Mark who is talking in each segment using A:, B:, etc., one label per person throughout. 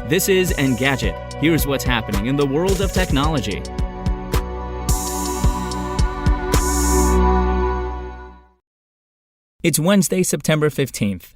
A: This is Engadget. Here's what's happening in the world of technology. It's Wednesday, September 15th.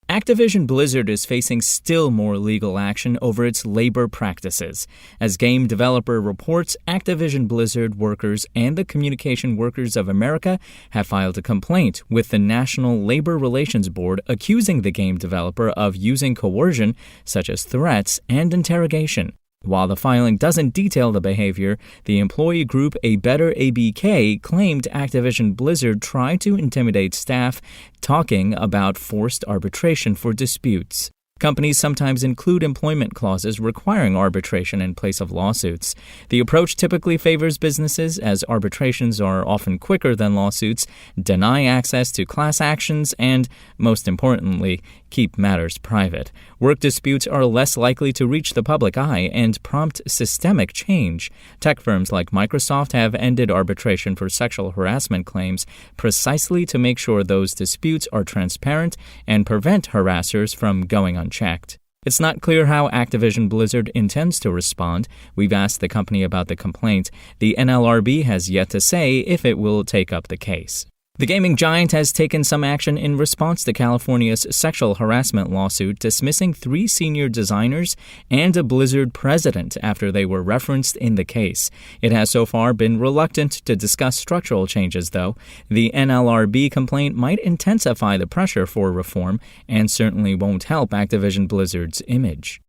A: Activision Blizzard is facing still more legal action over its labor practices. As game developer reports, Activision Blizzard workers and the Communication Workers of America have filed a complaint with the National Labor Relations Board accusing the game developer of using coercion, such as threats and interrogation. While the filing doesn't detail the behavior, the employee group A Better ABK claimed Activision Blizzard tried to intimidate staff, talking about forced arbitration for disputes. Companies sometimes include employment clauses requiring arbitration in place of lawsuits. The approach typically favors businesses, as arbitrations are often quicker than lawsuits, deny access to class actions, and, most importantly, keep matters private. Work disputes are less likely to reach the public eye and prompt systemic change. Tech firms like Microsoft have ended arbitration for sexual harassment claims precisely to make sure those disputes are transparent and prevent harassers from going unchecked. It's not clear how Activision Blizzard intends to respond. We've asked the company about the complaint. The NLRB has yet to say if it will take up the case. The gaming giant has taken some action in response to California's sexual harassment lawsuit, dismissing 3 senior designers and a Blizzard president after they were referenced in the case. It has so far been reluctant to discuss structural changes, though. The NLRB complaint might intensify the pressure for reform and certainly won't help Activision Blizzard's image.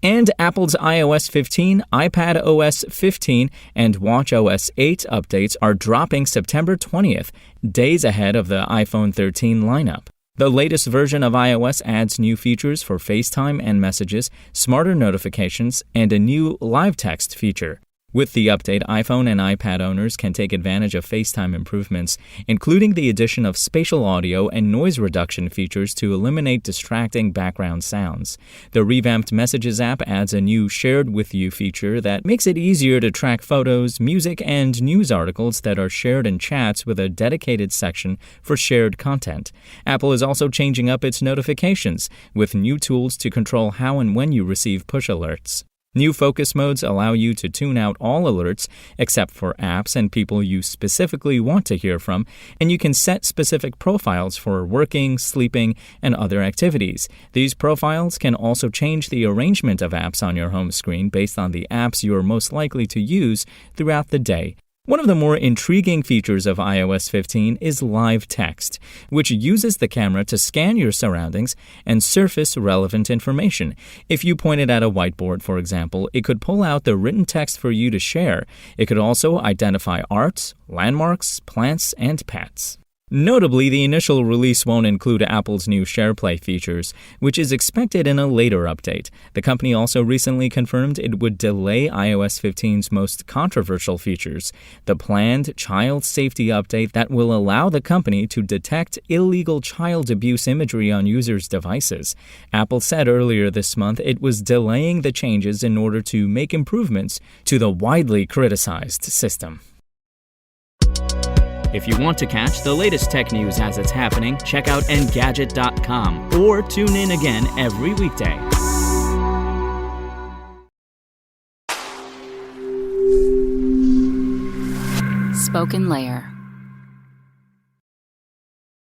A: And Apple's iOS 15, iPad OS 15, and watchOS 8 updates are dropping September 20th, days ahead of the iPhone 13 lineup. The latest version of iOS adds new features for FaceTime and messages, smarter notifications, and a new live text feature. With the update, iPhone and iPad owners can take advantage of FaceTime improvements, including the addition of spatial audio and noise reduction features to eliminate distracting background sounds. The revamped Messages app adds a new Shared With You feature that makes it easier to track photos, music, and news articles that are shared in chats with a dedicated section for shared content. Apple is also changing up its notifications, with new tools to control how and when you receive push alerts. New focus modes allow you to tune out all alerts except for apps and people you specifically want to hear from, and you can set specific profiles for working, sleeping, and other activities. These profiles can also change the arrangement of apps on your home screen based on the apps you are most likely to use throughout the day. One of the more intriguing features of iOS 15 is live text, which uses the camera to scan your surroundings and surface relevant information. If you pointed at a whiteboard, for example, it could pull out the written text for you to share. It could also identify art, landmarks, plants, and pets. Notably, the initial release won't include Apple's new SharePlay features, which is expected in a later update. The company also recently confirmed it would delay iOS 15's most controversial features, the planned child safety update that will allow the company to detect illegal child abuse imagery on users' devices. Apple said earlier this month it was delaying the changes in order to make improvements to the widely criticized system. If you want to catch the latest tech news as it's happening, check out Engadget.com or tune in again every weekday.
B: Spoken Layer.